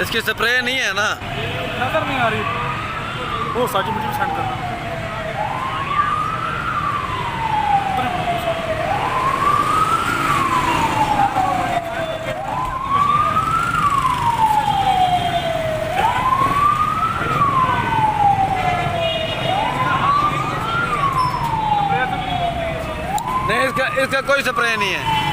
इसकी स्प्रे नहीं है ना? नजर नहीं आ रही। वो साजी मुझे भी सेंड करना। नहीं, इसका कोई स्प्रे नहीं है।